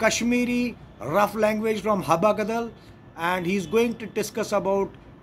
Kashmiri rough language from Haba Kadal, and he is going to discuss about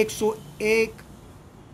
101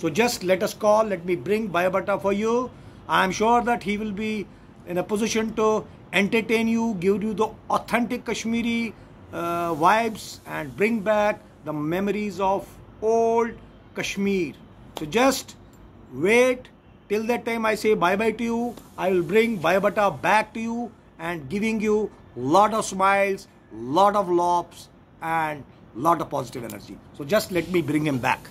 So just let us call, let me bring Bayabata for you. I am sure that he will be in a position to entertain you, give you the authentic Kashmiri vibes and bring back the memories of old Kashmir. So just wait till that time I say bye-bye to you. I will bring Bayabata back to you and giving you lot of smiles, lot of laughs and lot of positive energy. So just let me bring him back.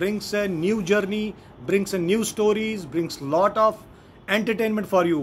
brings a new journey, brings a new stories, brings lot of entertainment for you.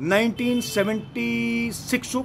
1976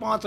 5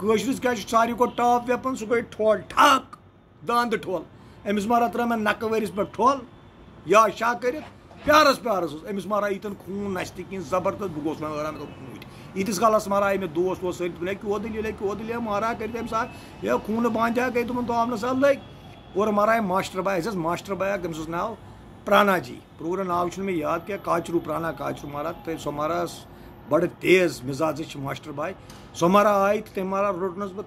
کشرس کیا ساری کو top weapon سہ گئی ٹھول ٹھک داند ٹھول امس مارا ترا میں نکہ ورس پہ ٹھول یا شاہ کرت پیارس امس مارا یتن خون نشتہ کن زبردست بہ گوس میں یتس کالس مارا آئی مے دوست ووست سر کیو دلیل مارا کر تم سات یہ خون باندھا گئی تمن تو آمن سا لگ اور مارا ماسٹر بائی ماسٹر بائی تمس ناو پرانا جی پورا ناو میں یاد کیا کاچرو پرانا کاچرو مارا تو سو مارا بڑ تیز مزاج ماسٹر بائی سو مارا آئی تو تم مارا روٹنس بہ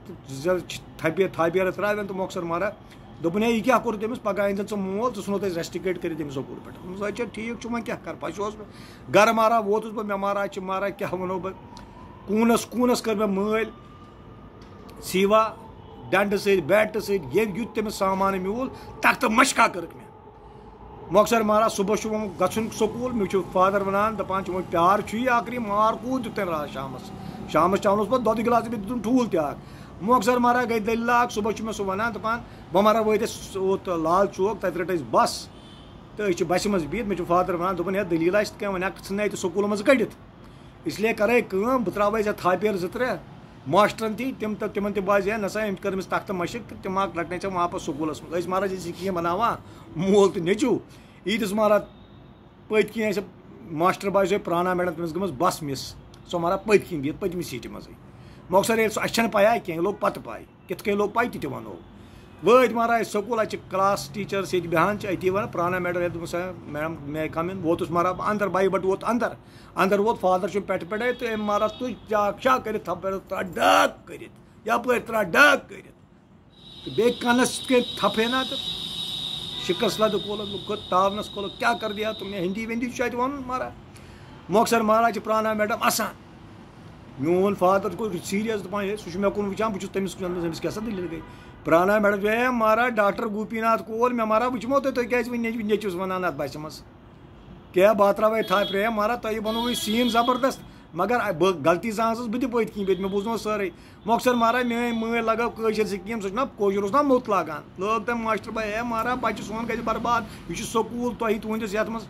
تھپیر تراوین تو مۄخصر مارا دوٚپُن ہے یہ کیا کوٚر تٔمِس پگہہ أنۍ زن ژٕ مول ژٕ ژھٕنوتھ أسۍ ریسٹِکیٹ کٔرِتھ تٔمِس سکوٗل پٮ۪ٹھ اچھا ٹھیٖک چھُ وۄنۍ کیٛاہ کَرٕ پَشوس بہٕ گرٕ مارا ووتُس بہٕ مےٚ مارا چھِ مارا کیٛاہ وَنو بہٕ کوٗنس کٔر مےٚ مٲلۍ سیٖوا ڈنڈٕ سۭتۍ بیٹہٕ سۭتۍ ییٚمہِ یُتھ تٔمِس سامانہٕ میوٗل تختہٕ مشکا کٔرٕکھ مےٚ مۄخصر مارا صبح چھُ وۄنۍ گژھُن سکوٗل مےٚ چھُ فادر وَنان دَپان چھُ وۄنۍ پیار چھُے آخری مار کوٗت دیُت تٔمۍ راتھ شامس چاونوس پَتہٕ دۄدٕ گِلاس بیٚیہِ دِتُن ٹھوٗل تہِ اکھ مۄخصر مارا گٔے دٔلیٖل اکھ صبح چھُ مےٚ سُہ وَنان دَپان وۄنۍ مارا وٲتۍ أسۍ اوت لال چوک تَتہِ رٔٹ اَسہِ بس تہٕ أسۍ چھِ بسہِ منٛز بِہِتھ مےٚ چھُ فادر وَنان دوٚپُن ہے دٔلیٖل آسہِ کینٛہہ وۄنۍ ہٮ۪کھ ژھٕننے ژٕ سکوٗلہٕ منٛز کٔڑِتھ اِسلیے کَرے کٲم بہٕ ترٛاوَے ژےٚ تھاپیر 2-3 ماسٹرن تھی تِمن تہِ باسہِ ہے نسا أمۍ کٔر أمِس تختہٕ مشق تہٕ تِم رَٹنَے ژےٚ واپس سکوٗلس منٛز أسۍ مارا چھِ سِکیٖم بَناوان مول تہٕ نیٚچوٗ ییٖتِس مارا پٔتۍ کِنۍ اَسہِ ماسٹر باے سۄ پرانا میڈم تٔمِس گٔمٕژ بس مِس سۄ مارا پٔتۍ کِنۍ بِہِتھ پٔتمہِ سیٖٹہِ منٛزٕے مۄخصر ییٚلہِ سُہ اَسہِ چھَنہٕ پَیہ کینٛہہ یہِ لوٚگ پَتہٕ پَے کِتھ کٔنۍ لوٚگ پَے تہِ وَنو وٲتۍ مارا أسۍ سکوٗل اَتہِ چھِ کلاس ٹیٖچٲرٕس ییٚتہِ بیٚہوان چھِ أتی وَنان پرانا میڈم ییٚلہِ دوٚپُن سا میڈم مے کَم اِن ووتُس مارا بہٕ اندر بایہِ بَٹہٕ ووت اندر ووت فادر چھُ پٮ۪ٹھٕ پٮ۪ٹھَے تہٕ أمۍ مارا تُج چاک کٔرِتھ تھپھ ترٛا ڈاک کٔرِتھ یَپٲرۍ ترٛا ڈاک کٔرِتھ تہٕ بیٚیہِ کَنَس کٔرۍ تھپھ نا تہٕ شِکَس لَدٕ کھوٚت تاونَس کھوٚلُکھ کیٛاہ کر دیا تہٕ مےٚ ہِندی وِندی چھُ اَتہِ وَنُن مارا مۄخصر مارا چھِ پرانا میڈم اَسان میون فادر گوٚو سیٖریَس دَپان ہے سُہ چھُ مےٚ کُن وٕچھان بہٕ چھُس تٔمِس کُن أمِس کیٛاہ سا دٔلیٖل گٔے پرانا میڈم ہے مارا ڈاکٹر گوپی ناتھ کول مےٚ مارا وٕچھمو تُہۍ کیٛازِ وۄنۍ نیٚچوِس وَنان اَتھ بَسہِ منٛز کیٛاہ بہٕ ترٛاوَے تھاپہِ مارا تۄہہِ بَنووُے سیٖن زبردست مگر بہٕ غلطی زانٛسَس بہٕ تہِ پٔتۍ کِنۍ مےٚ بوٗزنو سٲرٕے مۄخصر مارا میٲنۍ مٲلۍ لگٲو کٲشِر سِکیٖم سُہ چھُنہ کٲشُر اوس نا موٚت لاگان لٲگ تٔمۍ ماسٹر باے ہے مارا بَچہِ سون گژھِ برباد یہِ چھُ سکوٗل تۄہہِ تُہٕنٛدِس یَتھ منٛز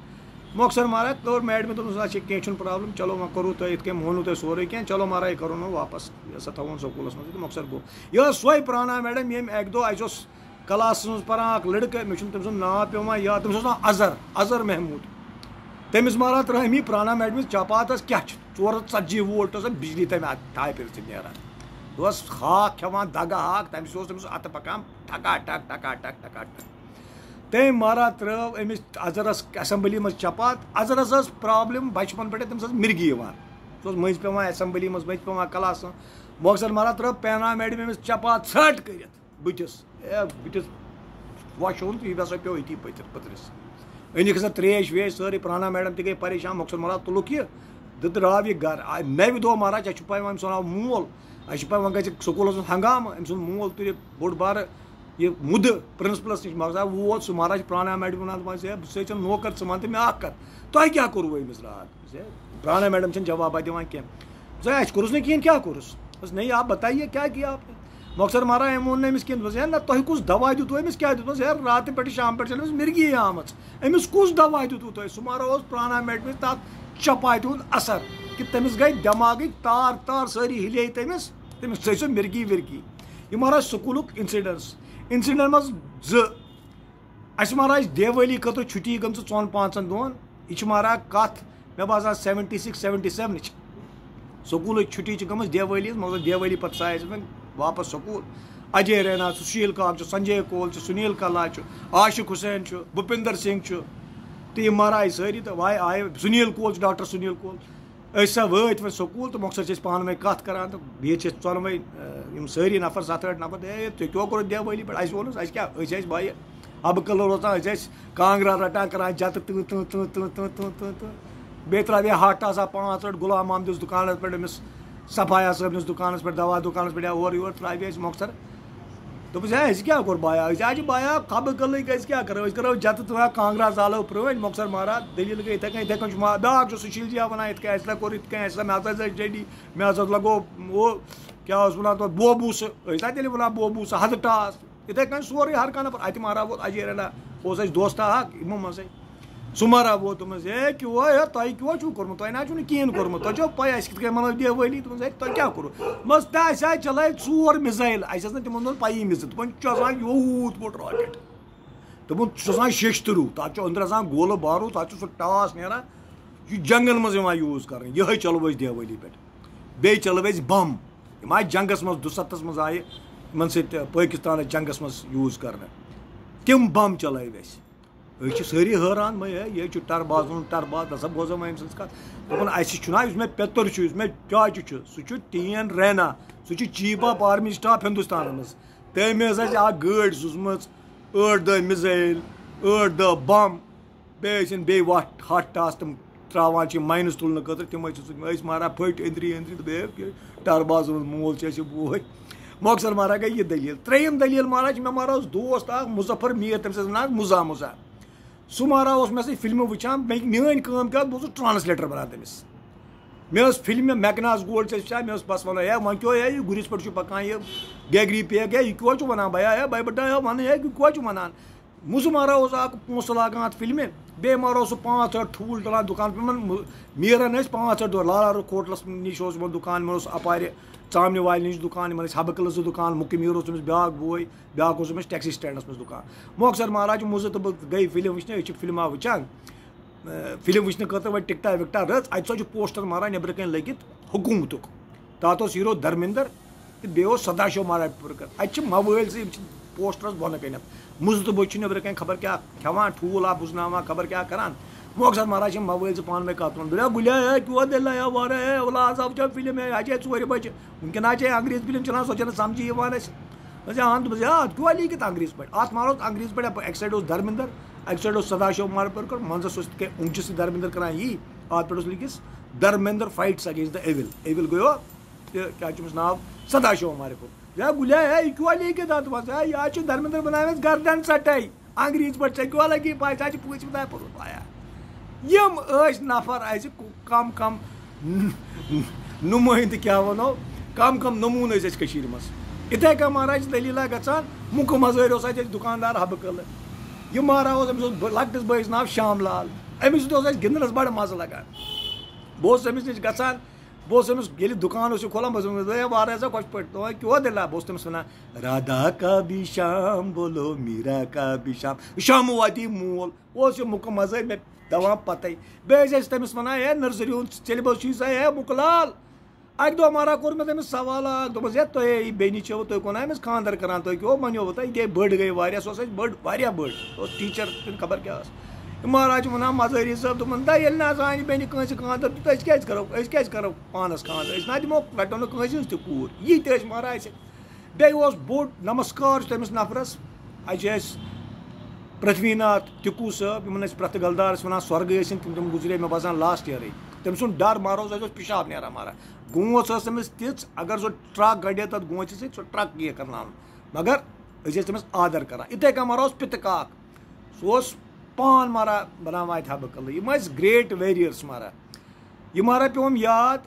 مۄخصر مارا کٔر میڈمہِ دوٚپُن اچھا کینٛہہ چھُنہٕ پرٛابلِم چلو وۄنۍ کوٚروٕ تۄہہِ یِتھ کٔنۍ مونوٕ تۄہہِ سورُے کینٛہہ چلو مارا یہِ کَرون وۄنۍ واپس یہِ ہسا تھاوون سکوٗلَس منٛز تہٕ مۄخصر گوٚو یہِ ٲس سۄے پرانا میڈم ییٚمۍ اَکہِ دۄہ اَسہِ اوس کلاسَس منٛز پَران اکھ لٔڑکہٕ مےٚ چھُنہٕ تٔمۍ سُنٛد ناو پیٚوان یاد تٔمِس اوس ناو اظہر محموٗد تٔمِس مارا ترٛٲومٕے پرانا میڈمہِ چپاتَس کیٛاہ چھُ 440 وولٹ ٲس بِجلی تَمہِ تھاپہِ سۭتۍ نیران بہٕ اوسُس ہاکھ کھٮ۪وان دگہٕ ہاکھ تَمہِ سۭتۍ اوس تٔمِس اَتھٕ پَکان ٹھکا ٹک تٔمۍ مارا ترٛٲو أمِس اظہرس اٮ۪سَمبلی منٛز چپات اظہرس ٲس پرٛابلِم بَچپَن پٮ۪ٹھٕے تٔمِس ٲس مِرگی یِوان سُہ اوس مٔنٛزۍ پیٚوان اٮ۪سَمبلی منٛز مٔنٛزۍ پیٚوان کلاسَس مۄخصر مارا ترٛٲو پرانا میڈم أمِس چپات ژھٹ کٔرِتھ بٕتھِس وۄشُن تہٕ یہِ ہسا پیوٚو أتی پٔترِس أنِکھ ہسا ترٛیش ویش سٲرٕے پرانا میڈم تہِ گٔے پریشان مۄخصر مارا تُلُکھ یہِ تہٕ درٛاو یہِ گرٕ نَوِ دۄہ مارا ژےٚ چھُ پاے وۄنۍ أمۍ سُنٛد آو مول اَسہِ چھِ پاے وۄنۍ گژھِ سکوٗلَس منٛز ہنگامہٕ أمۍ سُنٛد مول تُلہِ بوٚڑ بارٕ یہِ مُدٕ پرنسپلس نِش مگر ووت سُہ مارا چھِ پرانا میڈم وَنان دَپان ہے بہٕ چھُسے ژےٚ نوکر ژٕ وَن تہٕ مےٚ اکھ کَتھ تۄہہِ کیٛاہ کوٚروٕ أمِس راتھ پرانا میڈم چھَنہٕ جوابا دِوان کینٛہہ اَسہِ کوٚرُس نہٕ کِہیٖنۍ کیٛاہ کوٚرُس بس نہیں آپ بتائیے کیا کیا آپ نے مۄخصر مارا أمۍ ووٚن نہٕ أمِس کِہیٖنۍ دوٚپمَس ہے نہ تۄہہِ کُس دوا دیُتوٕ أمِس کیٛاہ دیُتمَس ہے راتہٕ پٮ۪ٹھٕ شام پٮ۪ٹھ چھِ أمِس مِرگی آمٕژ أمِس کُس دوا دیُتوٕ تۄہہِ سُہ مارا اوس پرانا میڈمہِ تَتھ چپاتہِ ہُنٛد اثر کہِ تٔمِس گٔے دٮ۪ماغٕکۍ تار سٲری ہِلے تٔمِس ژٔج سۄ مِرگی وِرگی یہِ مارا سکوٗلُک اِنسِڈنٛٹ منٛز 2 اَسہِ مارا اَسہِ دیوٲلی خٲطرٕ چھُٹی گٔمژٕ 4-5 دۄہَن یہِ چھِ مارا کَتھ مےٚ باسان 76-77 سکوٗلٕچ چھُٹی چھِ گٔمٕژ دیوٲلی مگر دیوٲلی پَتہٕ ژاے اَسہِ وۄنۍ واپس سکوٗل اجے رینا چھُ سُشیٖل کاک چھُ سنجے کول چھُ سُنیٖل کلا چھُ عاشق حُسین چھُ بُپِندر سِنگھ چھُ تہٕ یِم مارا آیہِ سٲری تہٕ وۄنۍ آیہِ سُنیٖل کول چھُ ڈاکٹر سُنیٖل کول أسۍ ہسا وٲتۍ وۄنۍ سکوٗل تہٕ مۄخصر چھِ أسۍ پانہٕ ؤنۍ کَتھ کران تہٕ بِہِتھ چھِ أسۍ ژۄنوَے یِم سٲری نفر 7-8 نفر ہے تُہۍ کیٛاہ کوٚروٕ دیوٲلی پٮ۪ٹھ اَسہِ ووٚنُس اَسہِ کیٛاہ أسۍ ٲسۍ بایہِ حبہٕ قلعہٕ روزان أسۍ ٲسۍ کانٛگرا رَٹان کران جَتہٕ تہٕ بیٚیہِ ترٛاوے ہَٹ آسان 5-8 غلام محمدِس دُکانَس پٮ۪ٹھ أمِس صفایا صٲبنِس دُکانَس پٮ۪ٹھ دوا دُکانَس پٮ۪ٹھ یا اورٕ یورٕ ترٛاوے اَسہِ مۄخصر دوٚپُس ہے اَسہِ کیٛاہ کوٚر بایا أسۍ چھِ بایا خبہٕ قلعٕکۍ أسۍ کیٛاہ کَرو أسۍ کَرو جَتہٕ ترٛاو کانٛگرا زالو پرٛٲنۍ مۄخصر مارا دٔلیٖل گٔے یِتھَے کٔنۍ چھُ بیٛاکھ چھُ سُشیٖل جِیا وَنان یِتھ کٔنۍ اَسہِ ہسا کوٚر یِتھ کٔنۍ اَسہِ ہسا مےٚ ہسا ٲسۍ ڈیڈی مےٚ ہسا لگوو ہُہ کیٛاہ اوس وَنان تَتھ بوبوٗسہٕ ٲسۍ نا تیٚلہِ وَنان بوبوٗسہٕ حدٕ ٹاس یِتھَے کٔنۍ سورُے ہر کانٛہہ نفر اَتہِ مارا ووت اجے رَنا اوس اَسہِ دوستہ اکھ یِمو منٛزٕے سمارا وہ تم کیوں تہ کیوں کورمت تہ نا کہین کورمت تہ پے اس کت منو دیوالی تم تہ کیا کرو بس تہ چلائے 4 میزائل اس تمن پی مز تمن یوت بوڑ راکٹ تمن شیشترو تک اندر آسان گولہ بارو تک سہ ٹاس نیران یہ جنگن مز یوز کر یہ چلو اس دیوالی پہ بی چلو اس بم ہم آئی جنگس مز 207 مز آئے ان ست پاکستان جنگس مز یوز کرنے تم بم چلائے اس ساری حیران میں یہ ٹرباز ٹرباز دسا بوزا میں سن کت دپان اسہ اس میں پیتر اس میں چاچہ سہ ٹین رینا سہ chief of army staff Hindustan مز تمہ گاڑی سوزم 8 دہ میزائل 8 دہ بم بی ہٹ ٹاس تم تراوان مائنس تلنے خاطر تم مارا پھٹ اندری اندری ٹرباز مول بوے مۄخصر مارا گئی یہ دلیل تریم دلیل مارا مے مارا دوست اخ مظفر میر تم ونان مزا مزا سہ مارا مے سی فلم وچان میٲنۍ کٲم کیا بہٕ اوسُس ٹرانسلیٹر بنان تٔمِس مے ٲس فلم میکناز گولڈ چھِ وٕچھان مے ٲس بس ونان ہے وۄنۍ کیٛاہ ہے یہِ گُرِس پٮ۪ٹھ چھُ پکان یہِ گیگری پیگ ہے یہِ کیٛاہ چھُ ونان بیا ہے بھائی بٹا ہے ون ہے یہِ کیٛاہ چھُ ونان مُزٕ مارا اوس اکھ پونٛسہٕ لاگان اتھ فلمہِ بیٚیہِ مارا سُہ 5-6 ٹھوٗل تُلان دُکان میرن ٲسۍ 5-6 دۄہ لالار ہوٹلس نِش اوس یِمن دُکان یِمن اوس اپارِ ژامنہِ والہِ نِش دُکان یِمن ٲسۍ حبہٕ قلعہٕ 2 دُکان مُکہِ میٖر اوس تٔمِس بیٛاکھ بوے بیٛاکھ اوس أمِس ٹیکسی سٹینڈس منٛز دُکان مۄخصر مہراج مُزٕ تہٕ بہٕ گٔے فلم وٕچھنہِ أسۍ چھِ فلما وٕچھان فلم وٕچھنہٕ خٲطرٕ وۄنۍ ٹکٹا وِکٹا رٕژ اَتہِ چھُ پوسٹر ماران نیٚبرٕ کَنۍ لٔگِتھ حکوٗمتُک تَتھ اوس ہیٖرو دھرمِندر تہٕ بیٚیہِ اوس سداشو مہاراجپوٗرکر اَتہِ چھِ موٲلۍ زٕ یِم چھِ پوسٹرس بۄنہٕ کَنٮ۪تھ مُزٕ تہٕ بہٕ چھِ نیٚبرٕ کَنۍ خبر کیٛاہ کھٮ۪وان ٹھوٗل بُزناوان خبر کیٛاہ کران مۄخصر مہراج یِم موٲلۍ زٕ پانہٕ ؤنۍ کَتھ وَنان گُلیا ہے کیٛاہ دٔلیٖل ہے وارٕ ہے وَلہٕ آز آو فِلم ہے اَجے 4 بجے وٕنکٮ۪ن حظ چھِ انگریز فِلم چلان سۄ چھَنہٕ سَمجھی یِوان اَسہِ اَہن دوٚپُس اَتھ کیٛاہ لیٖکھِتھ انگریز پٲٹھۍ اَتھ مارو انگریز پٲٹھۍ اَکہِ سایڈٕ اوس دھرمِندر اَکہِ سایڈٕ اوس سداشو مہاراجپوٗرکر منٛزس اوس کینٛہہ اونچہِ سۭتۍ دھرمِندر کران یی اَتھ پٮ۪ٹھ اوس لیٖکھِتھ دھرمِندر فایٹس اگینسٹ دَ ایوِل گوٚو تہٕ کیٛاہ چھُ أمِس ناو سداشو مہاراجپوٗر یا گُلیا ہے یہِ کیٛاہ لیٖکھِتھ اَتھ دوٚپمَس ہے یہِ حظ چھُ دھرمِندر بناوٮ۪س گردن سَٹے انگریز پٲٹھۍ ژےٚ کیٛاہ لگی پاے ژٕ حظ چھِ پوٗژمُت ہے پوٚرمُت پایا یِم ٲسۍ نفر اَسہِ کم کم نُمٲیندٕ کیٛاہ وَنو کم کم نموٗنہٕ ٲسۍ اَسہِ کٔشیٖرِ منٛز یِتھَے کٔنۍ مہراج دٔلیٖلا گژھان مُکہٕ مَزٲرۍ اوس اَتہِ اَسہِ دُکاندار حبہٕ قلعہٕ یہِ مہراج اوس أمِس اوس لۄکٹِس بٲیِس ناو شام لال أمِس سۭتۍ اوس اَسہِ گِنٛدنَس بَڑٕ مَزٕ لگان بہٕ اوسُس أمِس نِش گژھان بہٕ اوسُس أمِس ییٚلہِ دُکان اوس یہِ کھولان بہٕ اوسُس ہے واریاہ سا خۄش پٲٹھۍ تُہۍ کیٛاہ دٔلیٖلا بہٕ اوسُس تٔمِس وَنان رادھا کا بھی شام بولو میرا کا بھی شام شامہٕ واتہِ یہِ مول اوس یہِ مُکہٕ مَزٲرۍ مےٚ دَپان پَتَے بیٚیہِ ٲسۍ أسۍ تٔمِس وَنان ہے نرسٔری ہُنٛد سیلبَس چھُے سا ہے مُکہٕ لال اَکہِ دۄہ مہراج کوٚر مےٚ تٔمِس سوال اکھ دوٚپمَس ہے تۄہے یہِ بیٚنہِ چھَو تُہۍ کوٚنا أمِس خانٛدر کران تۄہہِ کیٛاہ وَنیووُ تۄہہِ یہِ گٔے بٔڑ گٔے واریاہ سۄ ٲس اَسہِ بٔڑ واریاہ بٔڑ سۄ ٲس ٹیٖچر کِنہٕ خبر کیٛاہ ٲس مہراج چھُ وَنان مَزٲری صٲب دوٚپُن دَ ییٚلہِ نہٕ سانہِ بیٚنہِ کٲنٛسہِ خانٛدر دیُت أسۍ کیٛازِ کَرو پانَس خانٛدر أسۍ نہ دِمو رَٹو نہٕ کٲنٛسہِ ہٕنٛز تہِ کوٗر یہِ تہِ ٲسۍ مہراج سۭتۍ بیٚیہِ اوس بوٚڑ نمسکار چھُ تٔمِس نفرَس اَتہِ چھِ اَسہِ پرٛتھوی ناتھ ٹِکوٗ صٲب یِمن أسۍ پرٛٮ۪تھ گلدار ٲسۍ وَنان سۄرگہٕ ٲسِن تِم گُزرے مےٚ باسان لاسٹ یِیَرٕے تٔمۍ سُنٛد ڈر مہراج اَسہِ اوس پِشاب نیران مہراج گونٛژ ٲس تٔمِس تِژھ اگر سۄ ٹرٛک گَڑے تَتھ گونٛژِ سۭتۍ سۄ ٹرٛک یہِ کَرناوُن مگر أسۍ ٲسۍ تٔمِس آدر کران یِتھَے کٔنۍ مہراج اوس پِتہٕ کاک سُہ اوس پان مہراج بناوان اَتہِ حبہٕ قلعہٕ یِم ٲسۍ گرٛیٹ ویریٲرٕس مہراج یہِ مہراج پیوٚوُم یاد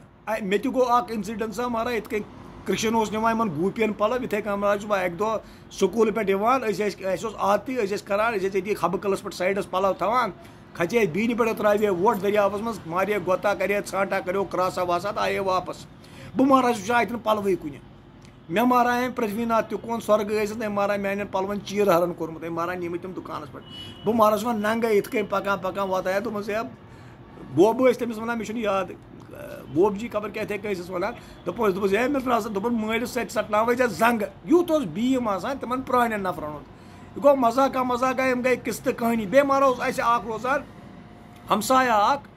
مےٚ تہِ گوٚو اکھ اِنسِڈنٛٹ مہراج یِتھ کٔنۍ کرٛشن اوس نِوان یِمن گوٗپین پَلو یِتھَے کٔنۍ مہراج چھُس بہٕ اَکہِ دۄہ سکوٗلہٕ پٮ۪ٹھ یِوان اَسہِ اوس عادتٕے أسۍ ٲسۍ کران أسۍ ٲسۍ ییٚتی حبہٕ قلعس پٮ۪ٹھ سایڈَس پَلو تھاوان کھژے بیٖنہِ پٮ۪ٹھ ترٛاوے ووٹ دٔریاوَس منٛز مارے گۄتا کرے ژھانٛٹا کَریو کرٛاسا واسا تہٕ آیے واپَس بہٕ مہراج وٕچھان اَتہِ نہٕ پَلوٕے کُنہِ مےٚ مہراج أمۍ پرٛتھوی ناتھ تِکون سۄرگہٕ ٲسِتھ أمۍ مہراج میٛانٮ۪ن پَلوَن چیٖرٕ ہَرن کوٚرمُت أمۍ مہراج نِمٕتۍ تِم دُکانَس پٮ۪ٹھ بہٕ مہراج وَنان ننٛگے یِتھ کٔنۍ پَکان پَکان واتان ہے دوٚپمَس ہے بوبہٕ ٲسۍ تٔمِس وَنان مےٚ چھُنہٕ یاد بوب جی خبر کیٛاہ یِتھَے کٔنۍ ٲسِس وَنان دوٚپُس ہے مےٚ ترٛاو سا دوٚپُن مٲلِس سۭتۍ سَٹناوَے ژےٚ زنٛگہٕ یُتھ اوس بیٖم آسان تِمن پرٛانٮ۪ن نفرَن ہُنٛد یہِ گوٚو مزاقا مزاقا یِم گٔے قٕصہٕ کہانی بیٚیہِ مہراج اوس اَسہِ اکھ روزان ہمسایا اکھ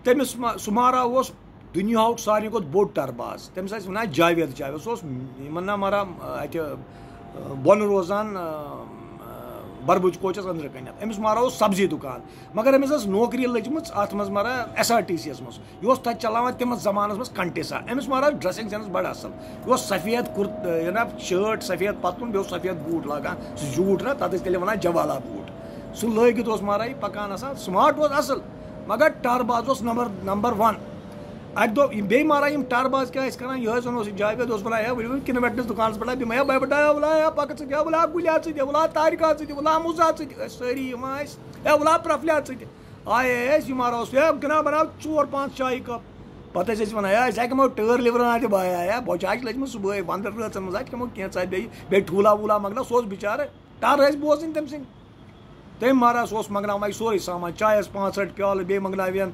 تٔمِس سُہ مہراج اوس دُنیاہُک ساروی کھۄتہٕ بوٚڑ ٹرباز تٔمِس ٲسۍ وَنان جاوید جاوید سُہ اوس یِمن نا مہراج اَتہِ بۄنہٕ روزان بربُج کوچَس أنٛدرٕ کَنٮ۪تھ أمِس مہراج اوس سبزی دُکان مگر أمِس ٲس نوکری لٔجمٕژ اَتھ منٛز مہراج ایس آر ٹی سی یَس منٛز یہِ اوس تَتہِ چلاوان تٔمِس زمانَس منٛز کَنٹِسا أمِس مہراج ڈرٛٮ۪سِنٛگ سٮ۪نٕس بَڑٕ اَصٕل یہِ اوس سفید کُرتہٕ جِناب شٲٹ سفید پَتلوٗن بیٚیہِ اوس سفید بوٗٹھ لاگان سُہ زیوٗٹھ نا تَتھ ٲسۍ تیٚلہِ وَنان جوالا بوٗٹھ سُہ لٲگِتھ اوس مہراج پَکان آسان سٕماٹ اوس اَصٕل مگر ٹرباز اوس نمبر 1 اک دو بی ماران ٹر باز کیا کران یہ ونو جاوید ونان کن وٹنس دکانس پہ بیا بھائی بٹایا بلایا پکت سی بلا گلیات سی بلا تارکات سی بلا مزات سی ساری بلا پرفلیات سی آئے یہ مارو گنا بناو 4-5 چائے کپ پتہ ونان ہمو ٹر لورا تہ بایا بوچا لجم صبح وندر رچن مز ہمو کینچا بی ٹھولا وولا مگنا سہ بچار ٹر بوزن تم سن تم مارا سہ مگناو سوری سامان چائس 5 پیالہ بی مگناوین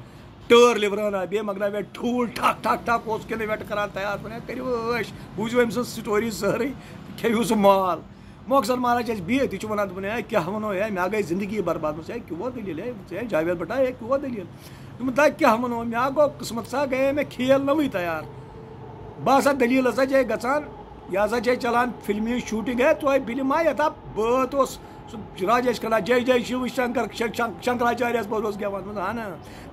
ٹر لورا بی مگناوین ٹھول ٹھک ٹھک ٹھک اس کن ویٹ کران تیار بنا کرو عش بوزو أمۍ سٕنٛز سٹوری سٲرٕے کھیٚیِو سُہ مال مۄخصر مہاراج اَسہِ بِہِتھ یہِ چھُ وَنان دوٚپُن ہے کیٛاہ وَنو ہے مےٚ گٔے زندگی برباد ہے کیٛاہ دٔلیٖل ہے جاوید بٹا ہے کیٛاہ دٔلیٖل دوٚپُن تۄہہِ کیٛاہ وَنو مےٚ گوٚو قٕسمت سا گٔیے مےٚ کھیل نوٚوٕے تیار بہٕ ہسا دٔلیٖل ہسا چھے گژھان یہِ ہسا چھے چلان فِلمہِ ہِنٛز شوٗٹِنٛگ ہے تۄہہِ فِلم آے یَتھ بٲتھ اوس سُہ راجیش کھنہ جے جے شِو شنکر شنکراچاریہس پٲٹھۍ اوس گٮ۪وان اہن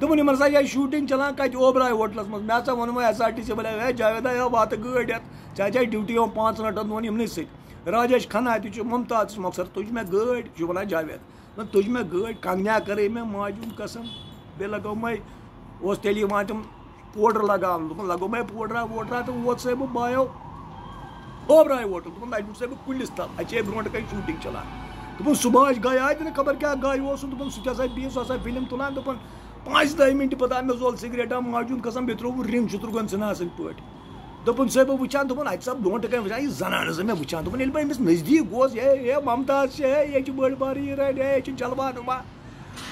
دوٚپُن یِمن ہسا چھے شوٗٹِنٛگ چلان کتہِ اوبراے ہوٹلس منٛز مےٚ ہسا ووٚنمو ایس آر ٹی سی بلے ہے جاوید واتہٕ گٲڑۍ ہٮ۪تھ ژےٚ چھے ڈیوٹی 5 مِنٹن دۄن یِمنٕے سۭتۍ راجیش کھنہ تہِ چھُ ممتاز مۄخصر تُج مےٚ گٲڑۍ یہِ چھُ ونان جاوید تُج مےٚ گٲڑۍ کنگنیا کٔرٕے مےٚ ماجہِ ہُنٛد قسم بیٚیہِ لگومے اوس تیٚلہِ یِوان تِم پوڈر لگاونہٕ دوٚپُن لگومے پوڈرا ووڈرا تہٕ ووتسے بہٕ بایو اوبراے ہوٹل دوٚپُن اَتہِ وُچھسے بہٕ کُلِس تل اَتہِ چھے برونٛٹھ کَنۍ شوٗٹِنٛگ چلان دوٚپُن صُبحٲچ گٔے آے تہِ نہٕ خبر کیٛاہ گٔے اوسُن دوٚپُن سُہ تہِ ہسا بِہِتھ سُہ ہسا فِلم تُلان دوٚپُن 5-10 مِنٹہِ پتہٕ آو مےٚ زول سِگریٹا ماجہِ ہُنٛد قسم بیٚیہِ ترٛووُ رِنٛگ شُترُگن ژھٕنان اَصٕل پٲٹھۍ دوٚپُن سُے بہٕ وٕچھان دوٚپُن اَتہِ سا برونٛٹھ کَنۍ وٕچھان یہِ زنان ٲسٕم مےٚ وٕچھان دوٚپُن ییٚلہِ بہٕ أمِس نزدیٖک گوس ہے ممتاز چھِ ہے یہِ چھِ بٔڑ بار ہیٖروین ہے یہِ چھِ جلوان ہُما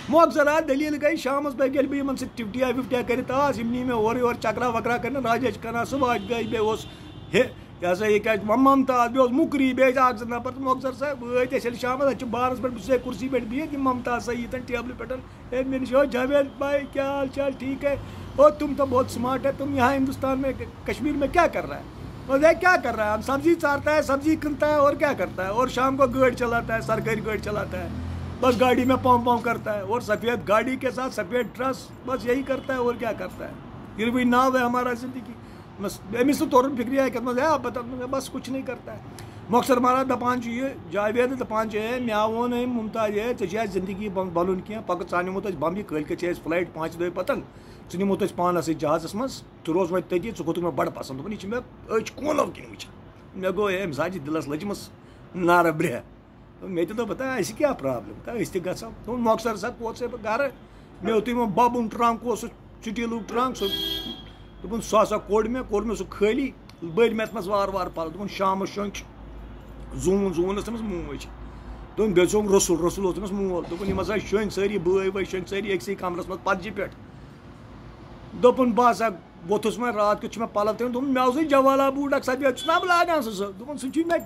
مۄخصر دٔلیٖل گٔے شامس بیٚیہِ ییٚلہِ بہٕ یِمن سۭتۍ ٹِپٹیا وِپٹیا کٔرِتھ آس یِم نی مےٚ اورٕ یورٕ چکرا وکرا کَرنہِ راجیش کھنہ صُبحٲچ گٔے بیٚیہِ اوس ہے یہِ ہسا یہِ کیٛازِ ممتاز بیٚیہِ اوس مُکری بیٚیہِ ٲسۍ 1-2 نفر تہٕ مۄخصر سا وٲتۍ أسۍ ییٚلہِ شامس اَتہِ چھِ بارس پٮ۪ٹھ بہٕ چھُسے کُرسی پٮ۪ٹھ بِہِتھ یِم ممتاز سا ییٖتن ٹیبلہِ پٮ۪ٹھ ہے مےٚ نِش جاوید بھائی کیا حال چال ٹھیک ہے تم تو بہت اسمارٹ ہے تم یہاں ہندوستان میں کشمیر میں کیا کر رہا ہے کیا کر رہا ہے ہم سبزی چارتا ہے سبزی کنتا ہے اور کیا کرتا ہے اور شام کو گاڑی چلاتا ہے سرکاری گاڑی چلاتا ہے بس گاڑی میں پم کرتا ہے اور سفید گاڑی کے ساتھ سفید ڈریس بس یہی کرتا ہے اور کیا کرتا ہے یہ بھی ناو ہے ہمارا زندگی بس أمِس تہِ تورُن فِکرِ کَتھ منٛز ہے پتہ بس کچھ نہیں کرتا ہے مۄخصر مہراج دپان چھُ یہِ جاوید دپان چھُ ہے مےٚ ووٚن أمۍ ممتاز ہے ژےٚ چھِ اَسہِ زندگی بَلُن کینٛہہ پگہہ ژٕ نِموتھ أسۍ بمبہِ کٲلۍ کٮ۪تھ چھِ اَسہِ فلایٹ 5 دۄہ پتن ژٕ نِموتھ أسۍ پانس سۭتۍ جہازس منٛز ژٕ روز وۄنۍ تٔتی ژٕ کھوٚتُکھ مےٚ بڑٕ پسنٛد دوٚپُن یہِ چھِ مےٚ أچھ کوٗنو کِنۍ وٕچھان مےٚ گوٚو ہے أمِس حظ چھِ دِلس لٔجمٕژ نارٕ برٛٮ۪ہہ مےٚ تہِ دوٚپ بہٕ اَسہِ کیٛاہ پرٛابلِم تہٕ أسۍ تہِ گژھو دوٚپُن مۄخصر سا ووتسَے بہٕ گرٕ مےٚ یُتھُے وۄنۍ بَبُن ٹرٛنٛک اوس سُہ سٹیٖلُک ٹرٛنٛک سُہ دوٚپُن سُہ ہسا کوٚڑ مےٚ سُہ خٲلی بٔرۍ مےٚ اَتھ منٛز وارٕ پَلو دوٚپُن شامَس شۄنٛگۍ زوٗن ٲس تٔمِس موج دوٚپُن بیٚیہِ ژوٚم رسُل اوس تٔمِس مول دوٚپُن یِم ہسا شۄنٛگۍ سٲری بٲے وٲے شۄنٛگۍ سٲری أکسٕے کمرس منٛز پتجہِ پٮ۪ٹھ دوٚپُن بہٕ ہسا ووٚتھُس وۄنۍ رات کیُتھ چھُ مےٚ پلو تھٲومٕتۍ دوٚپُن مےٚ اوسُے جوالا بوٗٹ اکھ سفید چھُس نا بہٕ لاگان سُہ دوٚپُن سُہ چھُے مےٚ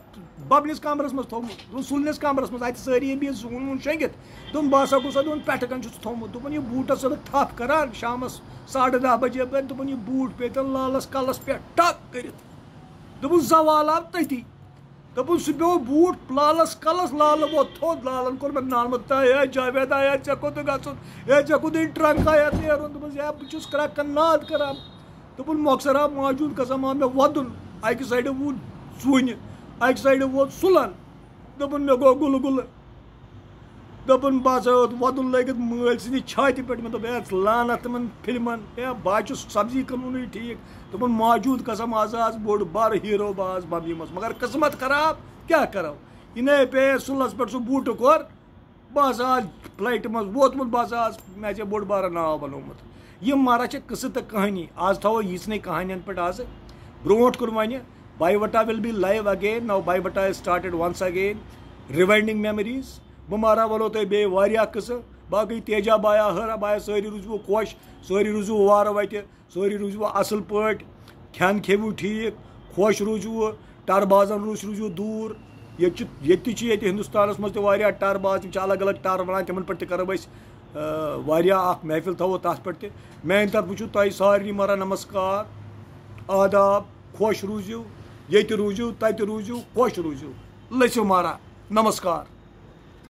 ببلِس کمرس منٛز تھوٚمُت دوٚپُن سُلنِس کمرس منٛز اَتہِ سٲری بِہِتھ زوٗن ووٗن شۄنٛگِتھ دوٚپُن بہٕ ہسا گوٚژھ دوٚپُن پٮ۪ٹھٕ کَنۍ چھُس تھوٚمُت دوٚپُن یہِ بوٗٹس ٲسٕس تھپھ کران شامس 10:30 بجے پٮ۪ٹھ دوٚپُن یہِ بوٗٹ پیٚتن لالس کلس پٮ۪ٹھ ٹک کٔرِتھ دوٚپُن زوال آو تٔتی دوٚپُن سُہ پیوٚو بوٗٹ لالس کلس لالہٕ ووت تھوٚد لالن کوٚر مےٚ نالمت ہے جاوید آیا ژےٚ کوٚت گژھُن ہے ژےٚ کوٚتُے ٹرٛنٛک آیاتھ نیرُن دوٚپُس ہے بہٕ چھُس کرٛٮ۪کن ناد کران دوٚپُن مۄخصر آو ماجہِ ہُنٛد قسم آو مےٚ وَدُن اکہِ سایڈٕ ووت ژوٗنہِ اکہِ سایڈٕ ووت سُلن دوٚپُن مےٚ گوٚو گُلہٕ گُلہٕ دوٚپُن بہٕ ہسا وَدُن لٲگِتھ مٲلۍ سٕنٛدِ چھاتہِ پٮ۪ٹھ مےٚ دوٚپ ہے لانت تِمن فِلمن ہے بہٕ حظ چھُس سبزی کٕنوُنٕے ٹھیٖک دوٚپُن ماجہِ ہُنٛد قسم آز آس بوٚڑ بارٕ ہیٖرو بہٕ آس بمبہِ منٛز مگر قٕسمت خراب کیٛاہ کرو یہِ نے پیٚیے سُلس پٮ۪ٹھ سُہ بوٗٹہٕ کھۄر بہٕ ہسا آس فلایٹہِ منٛز ووتمُت بہٕ ہسا آس مےٚ چھِ بوٚڑ بارٕ ناو بنومُت یِم مہراج چھِ قٕصہٕ تہٕ کہانی آز تھاوو ییٖژنٕے کہانین پٮ۪ٹھ آزٕ برونٛٹھ کُن وَنہِ باے وٹا will be live again now باے وٹا is started once again rewinding memories بہٕ مہراج وَنو تۄہہِ بیٚیہِ واریاہ قٕصہٕ باقٕے تیجا بایا ہرا بایا سٲری روٗزوٕ خۄش سٲری روٗزوٕ وارٕ وَتہِ سٲری روٗزوٕ اَصٕل پٲٹھۍ کھٮ۪ن کھیٚوِو ٹھیٖک خۄش روٗزوٕ ٹر بازن روٗزِو دوٗر ییٚتہِ تہِ چھِ ییٚتہِ ہندوستانس منٛز تہِ واریاہ ٹر باز تِم چھِ الگ الگ ٹر وَنان تِمن پٮ۪ٹھ تہِ کرو أسۍ واریاہ اکھ محفِل تھاوو تتھ پٮ۪ٹھ تہِ میانہِ طرفہٕ چھُ تۄہہِ سارنٕے مہراج نمسکار آداب خۄش روٗزِو ییٚتہِ روٗزِو تَتہِ روٗزِو خۄش روٗزِو لٔسِو مہراج نمسکار